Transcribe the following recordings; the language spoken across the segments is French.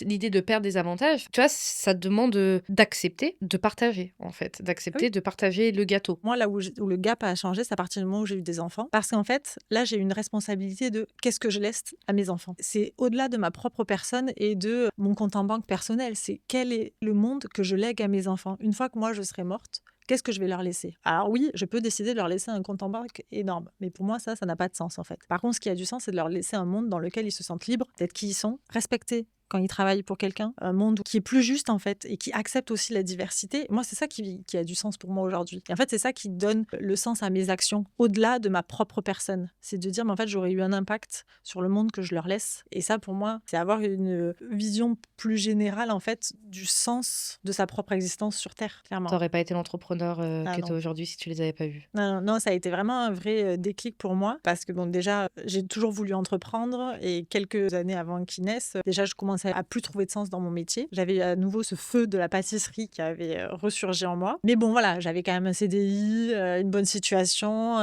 L'idée de perdre des avantages, tu vois, ça demande, d'accepter de partager, en fait, Ah oui. d'accepter de partager le gâteau. Moi, là où le gap a changé, c'est à partir du moment où j'ai eu des enfants. Parce qu'en fait, là, j'ai une responsabilité de qu'est-ce que je laisse à mes enfants. C'est au-delà de ma propre personne et de mon compte en banque personnel. C'est quel est le monde que je lègue à mes enfants. Une fois que moi, je serai morte, qu'est-ce que je vais leur laisser? Alors oui, je peux décider de leur laisser un compte en banque énorme. Mais pour moi, ça n'a pas de sens, en fait. Par contre, ce qui a du sens, c'est de leur laisser un monde dans lequel ils se sentent libres d'être qui ils sont, respectés quand ils travaillent pour quelqu'un, un monde qui est plus juste en fait et qui accepte aussi la diversité. Moi, c'est ça qui a du sens pour moi aujourd'hui. Et en fait, c'est ça qui donne le sens à mes actions, au-delà de ma propre personne. C'est de dire, mais en fait, j'aurais eu un impact sur le monde que je leur laisse. Et ça, pour moi, c'est avoir une vision plus générale en fait du sens de sa propre existence sur Terre, clairement. T'aurais pas été l'entrepreneur, Ah que tu non. es aujourd'hui si tu les avais pas vus. Non, non, non, ça a été vraiment un vrai déclic pour moi parce que bon, déjà, j'ai toujours voulu entreprendre et quelques années avant qu'ils naissent, déjà, je commençais à plus trouver de sens dans mon métier. J'avais à nouveau ce feu de la pâtisserie qui avait ressurgi en moi. Mais bon, voilà, j'avais quand même un CDI, une bonne situation.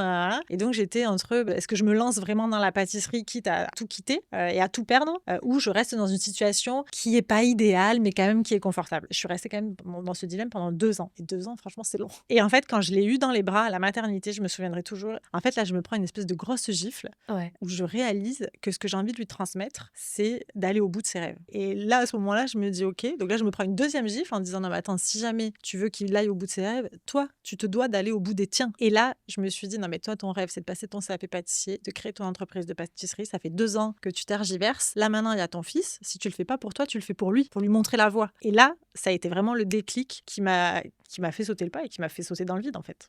Et donc, j'étais entre est-ce que je me lance vraiment dans la pâtisserie quitte à tout quitter et à tout perdre ou je reste dans une situation qui est pas idéale mais quand même qui est confortable. Je suis restée quand même dans ce dilemme pendant 2 ans. Et 2 ans, franchement, c'est long. Et en fait, quand je l'ai eu dans les bras à la maternité, je me souviendrai toujours. En fait, là, je me prends une espèce de grosse gifle Ouais. où je réalise que ce que j'ai envie de lui transmettre, c'est d'aller au bout de ses rêves. Et là, à ce moment-là, je me dis OK. Donc là, je me prends une deuxième gifle en disant non, mais attends, si jamais tu veux qu'il aille au bout de ses rêves, toi, tu te dois d'aller au bout des tiens. Et là, je me suis dit non, mais toi, ton rêve, c'est de passer ton CAP pâtissier, de créer ton entreprise de pâtisserie. Ça fait 2 ans que tu tergiverses. Là, maintenant, il y a ton fils. Si tu le fais pas pour toi, tu le fais pour lui montrer la voie. Et là, ça a été vraiment le déclic qui m'a fait sauter le pas et qui m'a fait sauter dans le vide, en fait.